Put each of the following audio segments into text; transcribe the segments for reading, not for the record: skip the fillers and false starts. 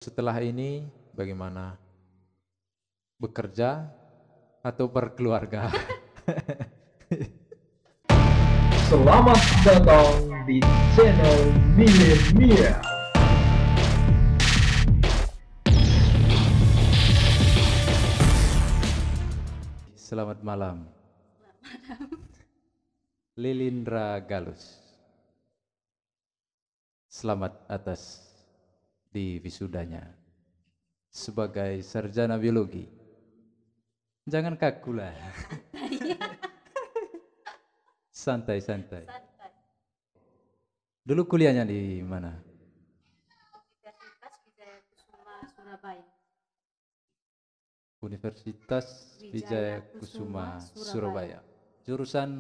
Setelah ini bagaimana? Bekerja atau berkeluarga? Selamat datang di channel Milenial. Selamat malam. Lilindra Galus. Selamat atas di wisudanya sebagai sarjana biologi. Jangan kaku lah. Santai-santai. Dulu kuliahnya di mana? Universitas Wijaya Kusuma Surabaya. Universitas Wijaya Kusuma Surabaya. Jurusan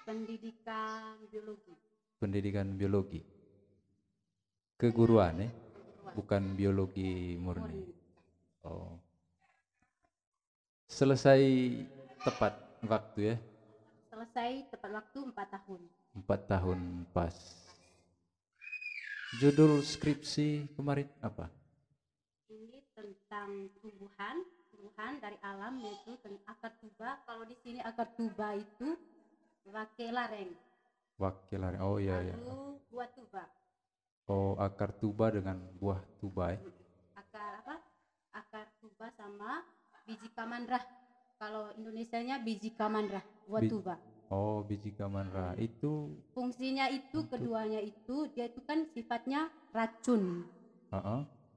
Pendidikan biologi. pendidikan biologi. Keguruan bukan biologi murni. Oh. Selesai tepat waktu ya? Selesai tepat waktu 4 tahun. 4 tahun pas. Judul skripsi kemarin apa? Ini tentang tumbuhan dari alam, yaitu akar tuba. Kalau di sini akar tuba itu pakai lareng. Wakil. Oh iya ya. Lalu buah tuba. Oh, akar tuba dengan buah tuba ya. Akar tuba sama biji kamandrah. Kalau Indonesianya biji kamandrah, buah tuba. Oh, biji kamanra itu Fungsinya itu keduanya itu dia itu kan sifatnya racun.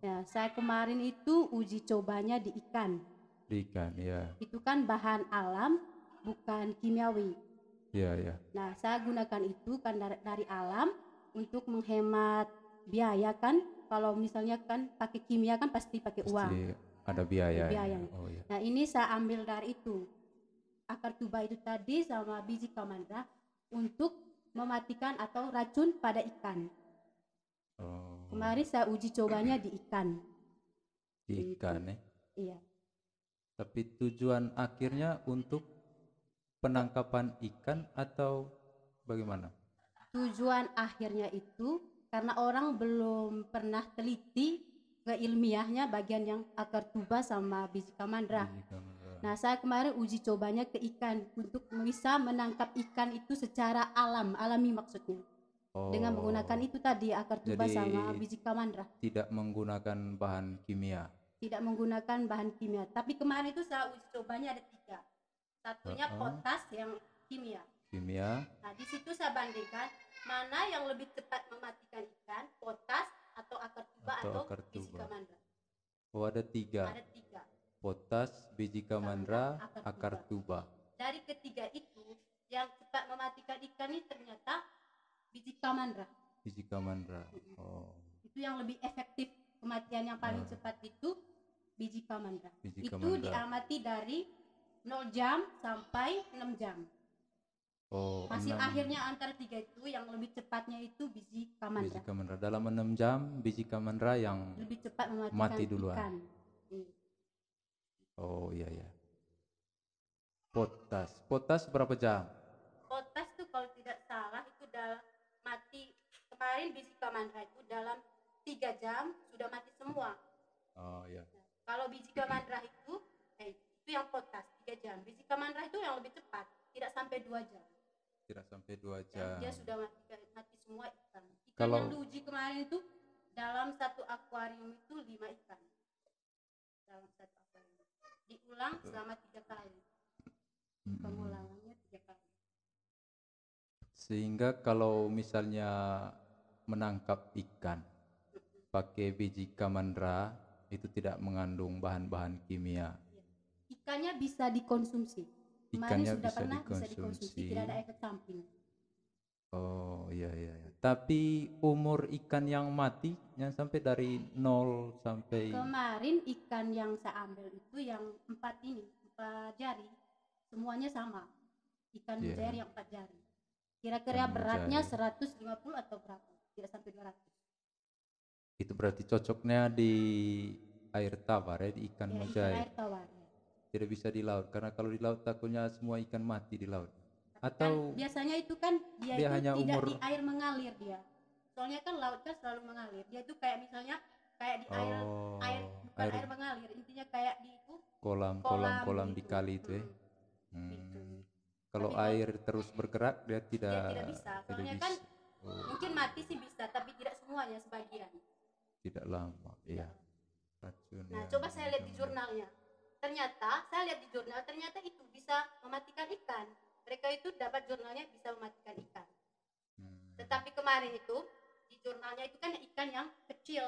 Ya, saya kemarin itu uji cobanya di ikan. Di ikan, ya. Itu kan bahan alam, bukan kimiawi. Ya. Nah, saya gunakan itu kan dari alam untuk menghemat biaya kan. Kalau misalnya kan pakai kimia kan pasti pakai uang. Pasti ada biaya. Oh, ya. Nah, ini saya ambil dari itu. Akar tuba itu tadi sama biji kamandra untuk mematikan atau racun pada ikan. Oh. Kemarin saya uji cobanya di ikan. Di ikan ya. Iya. Tapi tujuan akhirnya untuk penangkapan ikan atau bagaimana? Tujuan akhirnya itu karena orang belum pernah teliti ke ilmiahnya bagian yang akar tuba sama biji kamandra. Nah, saya kemarin uji cobanya ke ikan untuk bisa menangkap ikan itu secara alami maksudnya. Oh. Dengan menggunakan itu tadi akar tuba Jadi, sama biji kamandra. tidak menggunakan bahan kimia. Tidak menggunakan bahan kimia. Tapi kemarin itu saya uji cobanya ada 3. Satunya potas yang kimia. Nah, di situ saya bandingkan mana yang lebih cepat mematikan ikan, potas atau akar tuba atau biji kamandra. Oh, ada 3. Ada 3. Potas, biji kamandra, akar tuba. Dari ketiga itu yang cepat mematikan ikan ini ternyata biji kamandra. Biji kamandra. Oh. Itu yang lebih efektif, kematian yang paling cepat itu biji kamandra. Itu diamati dari 0 jam sampai 6 jam. Oh, hasil akhirnya antara 3 itu yang lebih cepatnya itu biji kamandra. Biji kamandra dalam 6 jam biji kamandra yang lebih cepat mematikan mati duluan. ikan. Oh iya. Potas berapa jam? Potas tuh kalau tidak salah itu udah mati. Kemarin biji kamandra itu dalam 3 jam sudah mati semua. Oh iya. Kalau biji kamandra itu yang potas 3 jam. Biji kamandra itu yang lebih cepat, tidak sampai 2 jam. Tidak sampai 2 jam. Dia sudah mati semua ikan. Ikan yang diuji kemarin itu dalam satu akuarium itu 5 ikan. Dalam satu akuarium. Diulang selama 3 kali. Pengulangannya 3 kali. Sehingga kalau misalnya menangkap ikan pakai biji kamandra itu tidak mengandung bahan-bahan kimia. Ikannya bisa dikonsumsi. Ikannya sudah bisa pernah dikonsumsi. Tidak ada efek samping. Oh iya. Tapi umur ikan yang mati yang sampai dari 0 sampai kemarin ikan yang saya ambil itu yang 4 jari semuanya sama. Ikan mujair yang 4 jari. Kira-kira beratnya 150 atau berapa? Tidak sampai 200. Itu berarti cocoknya di air tawar ya, di ikan mujair. Air tawar. Tidak bisa di laut karena kalau di laut takutnya semua ikan mati di laut. Atau kan biasanya itu kan dia itu hanya tidak umur di air mengalir dia. Soalnya kan laut kan selalu mengalir. Dia itu kayak misalnya kayak di air air Oh, bukan air mengalir, intinya kayak di itu kolam di begitu. kali itu ya. Gitu. Kalau Tapi kalau air terus bergerak dia dia tidak tidak bisa, tidak soalnya kan bisa. Oh, mungkin mati sih bisa, tapi tidak semuanya, sebagian. tidak lama. Iya. Tidak. Racun Nah, yang coba saya lihat di diminum. jurnalnya. Ternyata saya lihat di jurnal, ternyata itu bisa mematikan ikan. Mereka itu dapat jurnalnya bisa mematikan ikan. Tetapi kemarin itu di jurnalnya itu kan ikan yang kecil.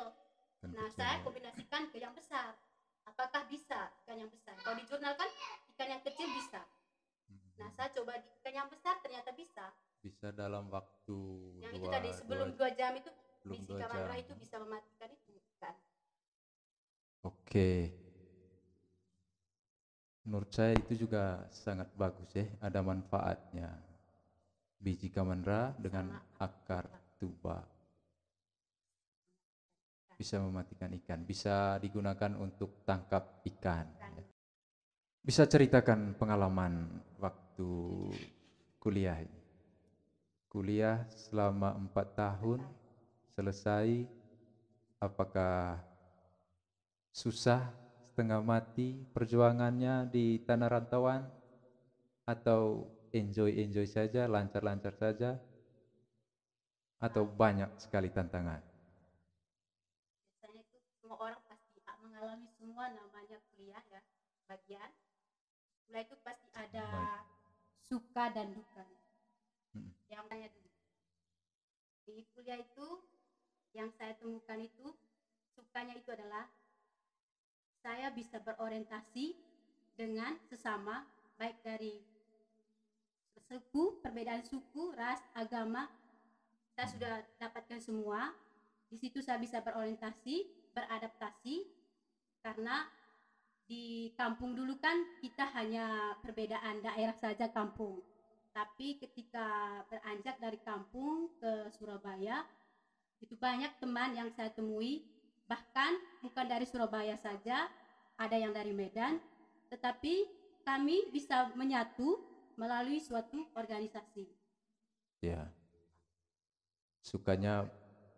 Ikan Nah, kecil, saya ya. kombinasikan ke yang besar. Apakah bisa ikan yang besar? Kalau di jurnal kan ikan yang kecil bisa. Nah, saya coba di ikan yang besar ternyata bisa. Bisa dalam waktu Yang itu tadi sebelum 2 jam itu biji kamandra itu bisa mematikan itu ikan. Oke. Menurut saya itu juga sangat bagus ya, ada manfaatnya. Biji kamandra dengan akar tuba bisa mematikan ikan, bisa digunakan untuk tangkap ikan. Ya. Bisa ceritakan pengalaman waktu kuliah ini. Kuliah selama 4 tahun, selesai, apakah susah, setengah mati perjuangannya di tanah rantauan, atau enjoy saja, lancar saja, atau banyak sekali tantangan? Biasanya itu semua orang pasti mengalami semua namanya kuliah ya, bagian. Kuliah itu pasti ada Baik. suka dan duka. Yang tanya dulu. Di kuliah itu yang saya temukan itu sukanya itu adalah saya bisa berorientasi dengan sesama, baik dari suku, perbedaan suku, ras, agama, saya sudah dapatkan semua. Di situ saya bisa berorientasi, beradaptasi, karena di kampung dulu kan kita hanya perbedaan daerah saja kampung. Tapi ketika beranjak dari kampung ke Surabaya, itu banyak teman yang saya temui, bahkan bukan dari Surabaya saja, ada yang dari Medan, tetapi kami bisa menyatu melalui suatu organisasi. Ya. Sukanya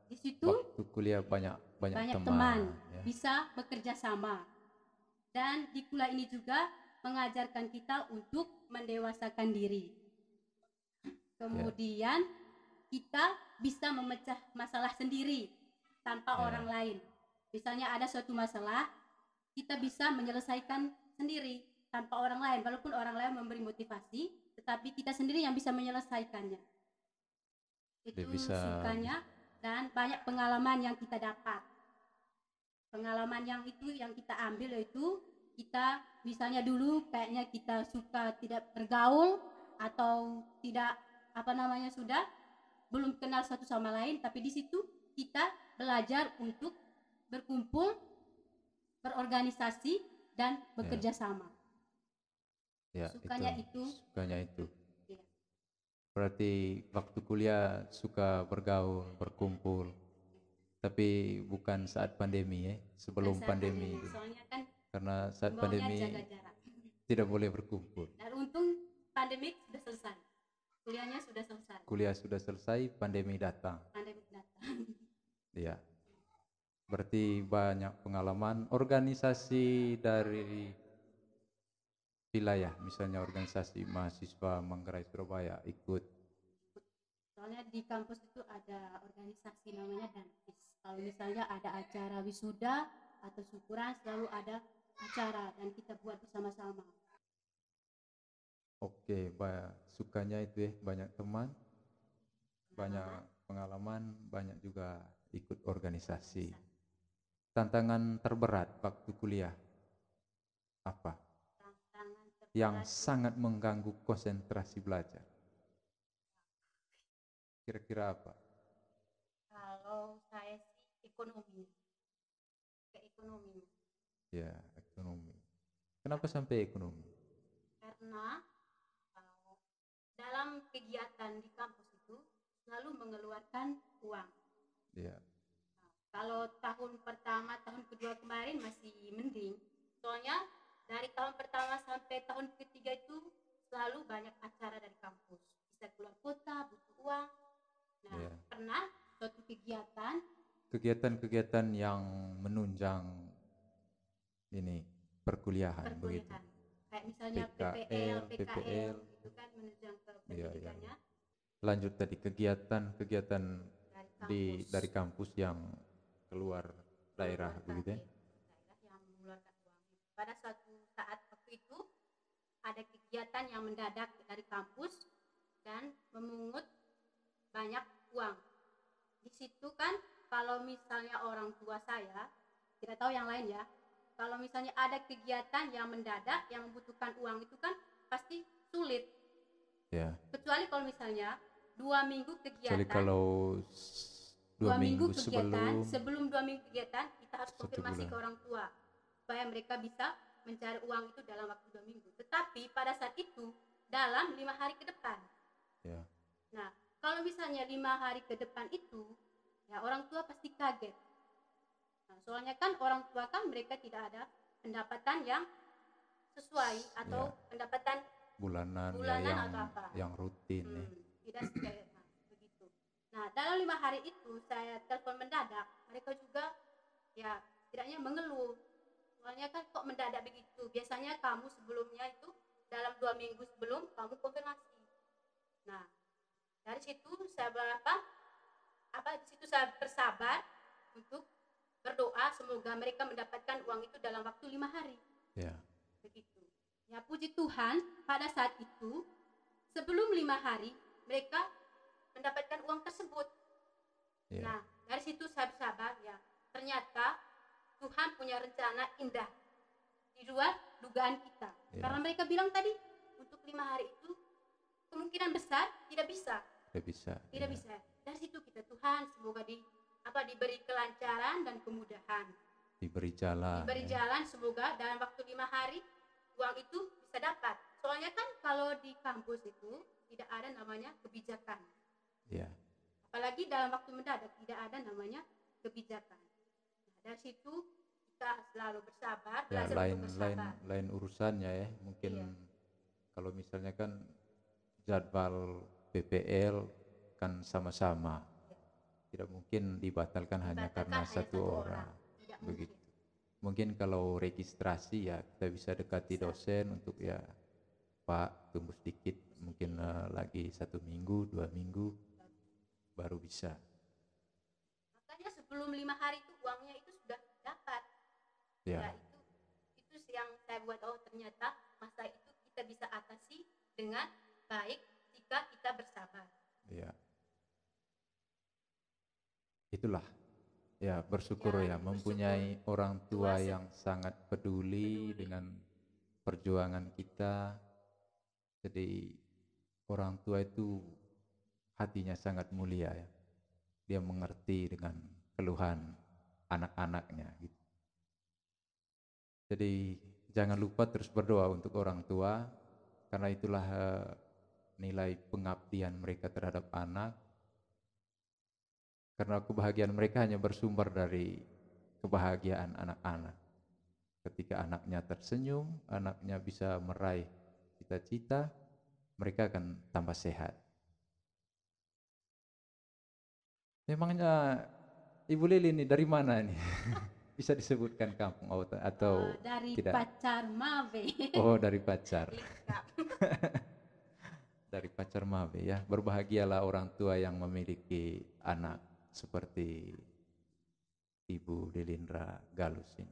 Di situ waktu kuliah banyak banyak teman teman, ya. bisa bekerja sama. Dan di kuliah ini juga mengajarkan kita untuk mendewasakan diri. Kemudian kita bisa memecah masalah sendiri tanpa orang lain. Misalnya ada suatu masalah, kita bisa menyelesaikan sendiri tanpa orang lain. Walaupun orang lain memberi motivasi, tetapi kita sendiri yang bisa menyelesaikannya. Itu sukanya, dan banyak pengalaman yang kita dapat. Pengalaman yang itu yang kita ambil yaitu kita misalnya dulu kayaknya kita suka tidak bergaul atau tidak sudah belum kenal satu sama lain, tapi di situ kita belajar untuk berkumpul, berorganisasi dan bekerja sama. Ya, Sukanya itu. Ya. Berarti waktu kuliah suka bergaul, berkumpul, tapi bukan saat pandemi ya, sebelum pandemi. Soalnya kan karena saat pandemi jaga jarak. tidak boleh berkumpul. Dan untung pandemi sudah selesai. Kuliahnya sudah selesai. Kuliah sudah selesai, pandemi datang. Iya. Berarti banyak pengalaman organisasi dari wilayah, misalnya organisasi mahasiswa Manggarai Surabaya ikut. Soalnya di kampus itu ada organisasi namanya Danpis. Kalau misalnya ada acara wisuda atau syukuran, selalu ada acara dan kita buat bersama-sama. Oke, sukanya itu ya, banyak teman, banyak pengalaman, banyak juga ikut organisasi. Tantangan terberat waktu kuliah apa? Yang sangat mengganggu konsentrasi belajar. Kira-kira apa? Kalau saya sih ekonomi. Ya, ekonomi. Kenapa sampai ekonomi? Karena dalam kegiatan di kampus itu selalu mengeluarkan uang. Ya. Kalau tahun pertama, tahun kedua kemarin masih mending. Soalnya dari tahun pertama sampai tahun ketiga itu selalu banyak acara dari kampus. Bisa keluar kota, butuh uang. Nah, pernah suatu kegiatan kegiatan-kegiatan yang menunjang ini perkuliahan begitu. Perkuliahan. Kayak misalnya PKL, PKL, itu kan menunjang ke Iya, iya. pendidikannya Lanjut tadi kegiatan-kegiatan dari dari kampus yang keluar daerah begitu ya. daerah yang mengeluarkan uang. Pada suatu saat waktu itu ada kegiatan yang mendadak dari kampus dan memungut banyak uang. Di situ kan kalau misalnya orang tua saya, tidak tahu yang lain ya, kalau misalnya ada kegiatan yang mendadak yang membutuhkan uang itu kan pasti sulit. Ya. Kecuali kalau misalnya 2 minggu Kecuali kegiatan, kalau 2 minggu sebelum 2 minggu kegiatan kita harus 1 konfirmasi bulan. ke orang tua supaya mereka bisa mencari uang itu dalam waktu 2 minggu. Tetapi pada saat itu dalam 5 hari ke depan. Ya. Nah, kalau misalnya 5 hari ke depan itu, ya orang tua pasti kaget. Nah, soalnya kan orang tua kan mereka tidak ada pendapatan yang sesuai atau Ya. pendapatan Bulanan bulanan atau apa. yang rutin ya. Tidak sesuai. Nah, begitu. Nah, dalam 5 hari itu saya telepon mendadak. Mereka juga ya setidaknya mengeluh. Soalnya kan kok mendadak begitu. Biasanya kamu sebelumnya itu dalam 2 minggu sebelum kamu konfirmasi. Nah, dari situ saya di situ saya bersabar untuk berdoa semoga mereka mendapatkan uang itu dalam waktu 5 hari. Ya. Begitu. Ya puji Tuhan pada saat itu sebelum 5 hari mereka mendapatkan uang tersebut. Ya. Nah dari situ saya bersabar ya. Ternyata Tuhan punya rencana indah di luar dugaan kita. Ya. Karena mereka bilang tadi untuk 5 hari itu kemungkinan besar tidak bisa. Tidak bisa. Dari situ kita Tuhan semoga diberi kelancaran dan kemudahan. Diberi jalan. Semoga dalam waktu 5 hari uang itu bisa dapat. Soalnya kan kalau di kampus itu tidak ada namanya kebijakan. Ya. Apalagi dalam waktu mendadak tidak ada namanya kebijakan. Nah, dari situ kita selalu bersabar, Ya, belajar untuk bersabar. lain urusannya ya. Mungkin kalau misalnya kan jadwal PPL kan sama-sama. Tidak mungkin dibatalkan hanya karena satu orang. Begitu. Mungkin kalau registrasi ya kita bisa dekati dosen untuk ya Pak tunggu sedikit mungkin lagi 1 minggu 2 minggu baru bisa. Makanya sebelum 5 hari itu uangnya itu sudah dapat. Ya itu yang saya buat ternyata masa itu kita bisa atasi dengan baik jika kita bersabar. Ya. Itulah. Ya bersyukur ya mempunyai orang tua yang sangat peduli dengan perjuangan kita. Jadi orang tua itu hatinya sangat mulia ya. Dia mengerti dengan keluhan anak-anaknya gitu. Jadi jangan lupa terus berdoa untuk orang tua karena itulah nilai pengabdian mereka terhadap anak. Karena kebahagiaan mereka hanya bersumber dari kebahagiaan anak-anak. Ketika anaknya tersenyum, anaknya bisa meraih cita-cita, mereka akan tambah sehat. Memangnya Ibu Lili ini dari mana ini? Bisa disebutkan kampung atau dari tidak? Pacar Mave. Oh, dari Pacar. Dari Pacar Mave ya. Berbahagialah orang tua yang memiliki anak seperti Ibu Lilindra Galus ini.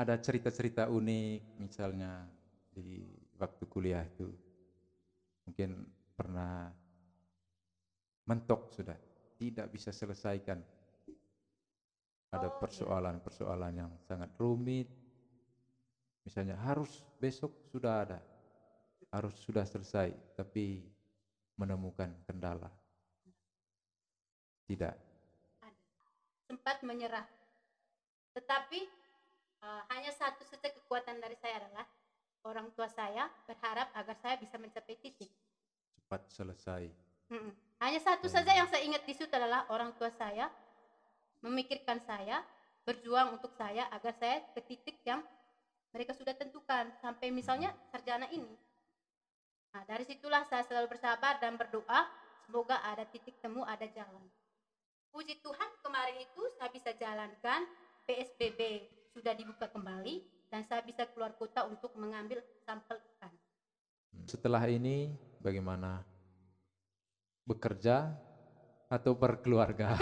Ada cerita-cerita unik misalnya di waktu kuliah itu. Mungkin pernah mentok sudah, tidak bisa selesaikan. Ada persoalan-persoalan yang sangat rumit. Misalnya harus besok sudah ada, harus sudah selesai, tapi menemukan kendala. Tidak. Sempat menyerah. Tetapi hanya satu saja kekuatan dari saya adalah orang tua saya berharap agar saya bisa mencapai titik. Cepat selesai. Hanya satu saja yang saya ingat di situ adalah orang tua saya memikirkan saya, berjuang untuk saya agar saya ke titik yang mereka sudah tentukan sampai misalnya sarjana ini. Nah, dari situlah saya selalu bersabar dan berdoa semoga ada titik temu, ada jalan. puji Tuhan kemarin itu saya bisa jalankan, PSBB sudah dibuka kembali dan saya bisa keluar kota untuk mengambil sampel ikan. Setelah ini bagaimana? Bekerja atau berkeluarga?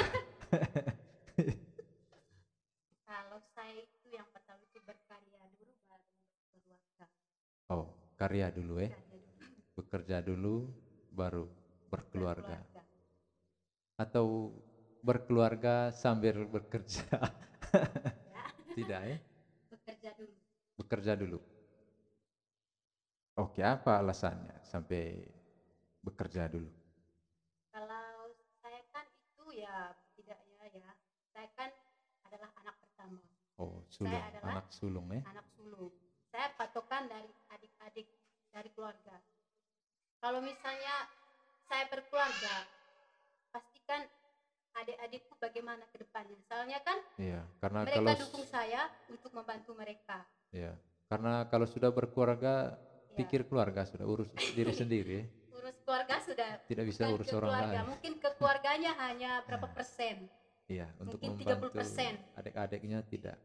Kalau saya itu yang pertama itu berkarya dulu baru berkeluarga. Oh, karya dulu Karya dulu, bekerja dulu baru berkeluarga. berkeluarga. Atau berkeluarga sambil bekerja? Ya, Tidak bekerja dulu. bekerja dulu. Oke, apa alasannya sampai bekerja dulu? Kalau saya kan itu ya tidak ya, saya kan adalah anak pertama. Oh, Saya sulung, adalah anak sulung anak sulung. Saya patokan dari adik-adik dari keluarga. Kalau misalnya saya berkeluarga, pastikan adik-adikku bagaimana ke depannya. Soalnya kan Iya, karena mereka dukung saya untuk membantu mereka. iya, karena kalau sudah berkeluarga, Ya, pikir keluarga sudah urus diri sendiri. urus keluarga sudah Tidak bisa bukan urus ke orang keluarga. lain. Mungkin ke keluarganya hanya berapa persen. Iya, untuk Mungkin membantu 30%. adik-adiknya tidak.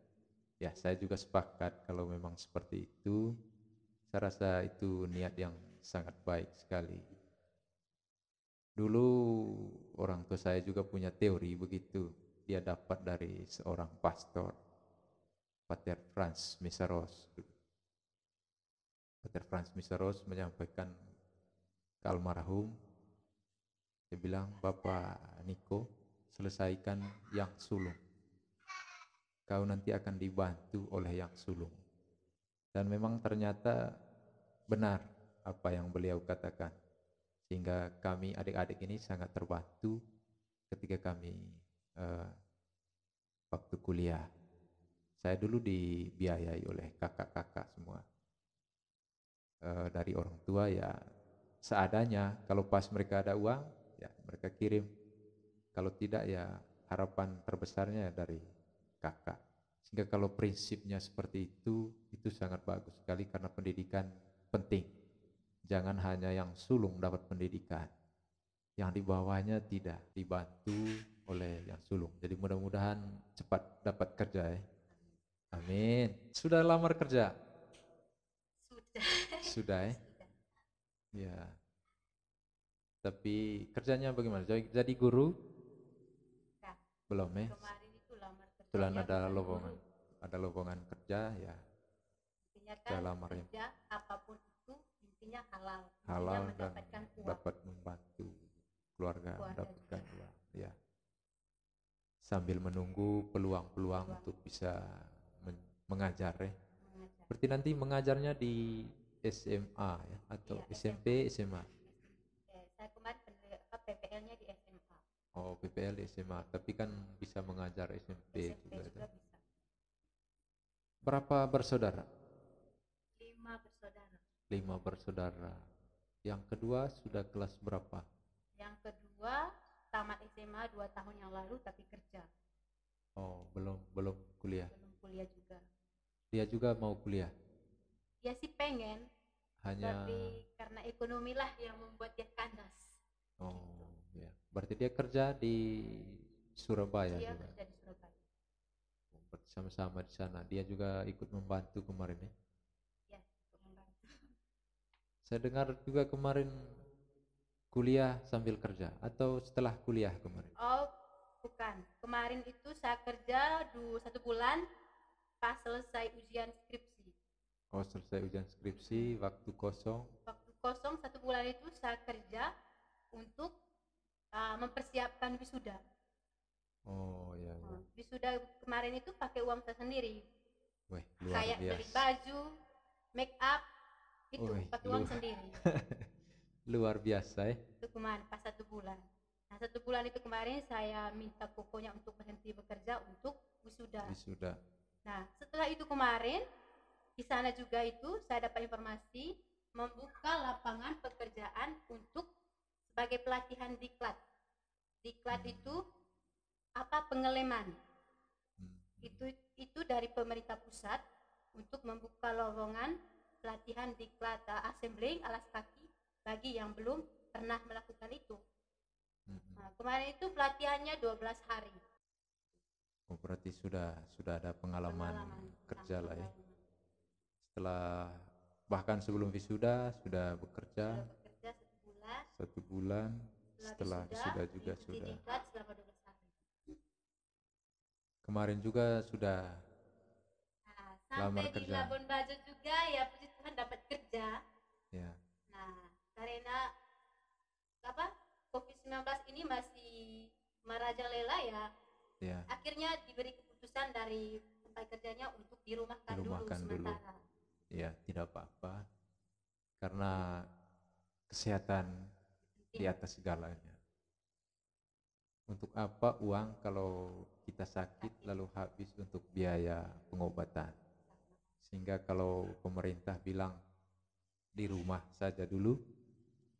Ya, saya juga sepakat kalau memang seperti itu. Saya rasa itu niat yang sangat baik sekali. Dulu orang tua saya juga punya teori begitu. Dia dapat dari seorang pastor, Pater Franz Misaros. Pater Franz Misaros menyampaikan ke almarhum, dia bilang, Bapak Niko, selesaikan yang sulung. Kau nanti akan dibantu oleh yang sulung. Dan memang ternyata benar apa yang beliau katakan. Sehingga kami adik-adik ini sangat terbantu ketika kami eh, waktu kuliah. Saya dulu dibiayai oleh kakak-kakak semua. Dari orang tua ya seadanya. Kalau pas mereka ada uang, ya mereka kirim. Kalau tidak ya harapan terbesarnya dari kakak. Sehingga kalau prinsipnya seperti itu sangat bagus sekali karena pendidikan penting. Jangan hanya yang sulung dapat pendidikan, yang di bawahnya tidak dibantu oleh yang sulung. Jadi mudah-mudahan cepat dapat kerja ya. Amin. Sudah lamar kerja? Sudah. Sudah ya. Sudah. Ya. Tapi kerjanya bagaimana? Jadi guru? Nah, Belum ya. kemarin itu lamar Kebetulan kerjanya ada bukan lowongan. guru. Ada lowongan kerja ya. Intinya Saya kan lamar ya. kerja apapun itu intinya halal. Intinya Halal dan mendapatkan uang. dapat membantu keluarga mendapatkan juga. uang. Ya. Sambil menunggu peluang-peluang Peluang. untuk bisa mengajar ya. Mengajar. Berarti nanti mengajarnya di SMA ya atau Iya, SMP, SMA. Saya kemarin PPL-nya di SMA. Oh, PPL di SMA, tapi kan bisa mengajar SMP SMP juga. juga bisa. Berapa bersaudara? 5 bersaudara. 5 bersaudara. Yang kedua sudah kelas berapa? Yang kedua tamat SMA 2 tahun yang lalu tapi kerja. Oh, belum kuliah. Belum kuliah juga. Dia juga mau kuliah. Dia sih pengen, Hanya tapi karena ekonomi lah yang membuat dia kandas. oh, ya. Berarti dia kerja di Surabaya Dia juga. kerja di Surabaya. Bersama-sama di sana. Dia juga ikut membantu kemarin ya. Ya, untuk membantu. Saya dengar juga kemarin kuliah sambil kerja atau setelah kuliah kemarin. Oh, bukan. Kemarin itu saya kerja 1 bulan pas selesai ujian skripsi. Oh, selesai ujian skripsi, waktu kosong. Waktu kosong 1 bulan itu saya kerja untuk mempersiapkan wisuda. Oh, ya, ya. Wisuda kemarin itu pakai uang saya sendiri. Wih, luar Kayak biasa. beli baju, make up, itu Wih, pakai uang sendiri. Luar biasa ya. Itu kemarin pas 1 bulan. Nah 1 bulan itu kemarin saya minta kokonya untuk berhenti bekerja untuk wisuda. Wisuda. Nah setelah itu kemarin di sana juga itu saya dapat informasi membuka lapangan pekerjaan untuk sebagai pelatihan diklat. Diklat itu apa pengeleman. Itu dari pemerintah pusat untuk membuka lowongan pelatihan diklat assembling alas kaki bagi yang belum pernah melakukan itu. Nah, kemarin itu pelatihannya 12 hari. Oh, berarti sudah ada pengalaman kerja lah ya. Pengalaman. Setelah bahkan sebelum wisuda sudah bekerja. Sudah bekerja 1 bulan. 1 bulan. Setelah wisuda juga sudah. Sertifikat selama 12 hari. Kemarin juga sudah lamar Sampai di kerja. Labuan Bajo juga ya, puji Tuhan dapat kerja. Ya. Nah, karena COVID-19 ini masih merajalela ya. Ya. Akhirnya diberi keputusan dari tempat kerjanya untuk dirumahkan dulu sementara. Ya, tidak apa-apa. Karena kesehatan di atas segalanya. Untuk apa uang kalau kita sakit lalu habis untuk biaya pengobatan? Sehingga kalau pemerintah bilang di rumah saja dulu,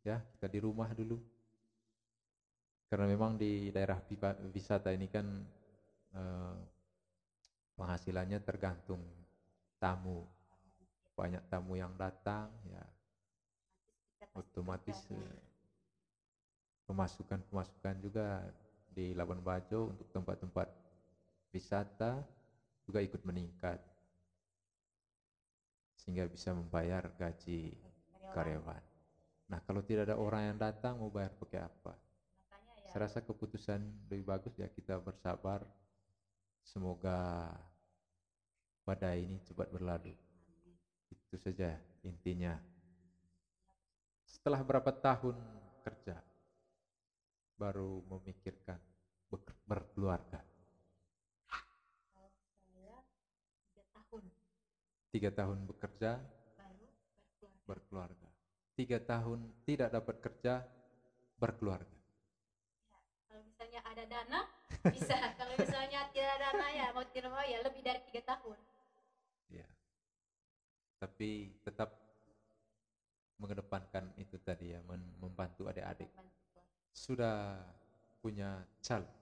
ya kita di rumah dulu. Karena memang di daerah wisata ini kan penghasilannya tergantung tamu. Banyak tamu yang datang, ya otomatis pemasukan juga di Labuan Bajo untuk tempat-tempat wisata juga ikut meningkat sehingga bisa membayar gaji karyawan. Nah, kalau tidak ada orang yang datang mau bayar pakai apa? Saya rasa keputusan lebih bagus ya kita bersabar. Semoga badai ini cepat berlalu. Itu saja intinya. Setelah berapa tahun kerja baru memikirkan berkeluarga? 3 tahun bekerja Baru berkeluarga. 3 tahun tidak dapat kerja berkeluarga. Ya, kalau misalnya ada dana bisa. Kalau misalnya tidak ada dana ya mau tidak mau ya lebih dari 3 tahun. Ya. Tapi tetap mengedepankan itu tadi ya, membantu adik-adik. Sudah punya calon?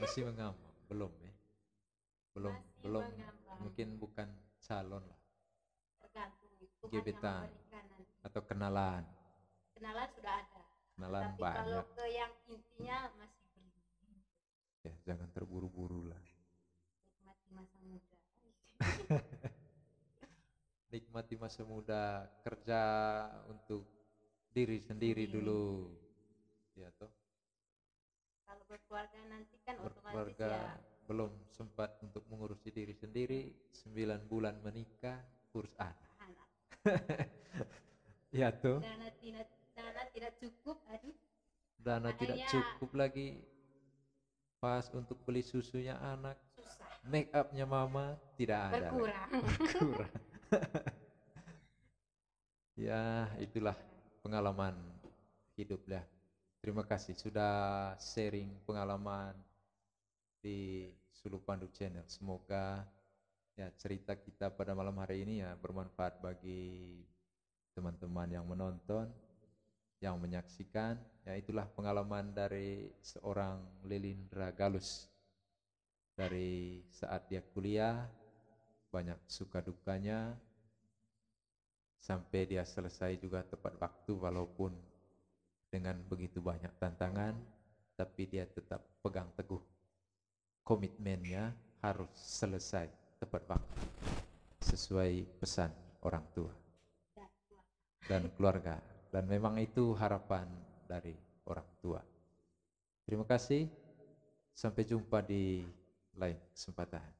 Masih mengambang, belum ya? Belum, mungkin bukan calon lah. Tergantung itu Gebetan atau kenalan. Kenalan sudah ada. Kenalan tapi banyak. Kalau ke yang intinya masih belum. Ya, jangan terburu-buru lah. Nikmati masa muda. Nikmati masa muda, kerja untuk diri sendiri dulu. Ya toh. Kalau berkeluarga nanti kan otomatis Berkeluarga ya. belum sempat untuk mengurusi diri sendiri, 9 bulan menikah, urus anak. Ya toh. Dana tidak cukup, aduh. Dana tidak cukup lagi. Pas untuk beli susunya anak, susah. Make upnya mama tidak ada. Berkurang. Ya, itulah pengalaman hidup ya. Terima kasih sudah sharing pengalaman di Suluh Pandu Channel. Semoga ya cerita kita pada malam hari ini ya bermanfaat bagi teman-teman yang menonton, yang menyaksikan. Ya, itulah pengalaman dari seorang Lilindra Galus. Dari saat dia kuliah, banyak suka dukanya, sampai dia selesai juga tepat waktu walaupun dengan begitu banyak tantangan, tapi dia tetap pegang teguh komitmennya harus selesai tepat waktu sesuai pesan orang tua dan keluarga, dan memang itu harapan dari orang tua. Terima kasih, sampai jumpa di lain kesempatan.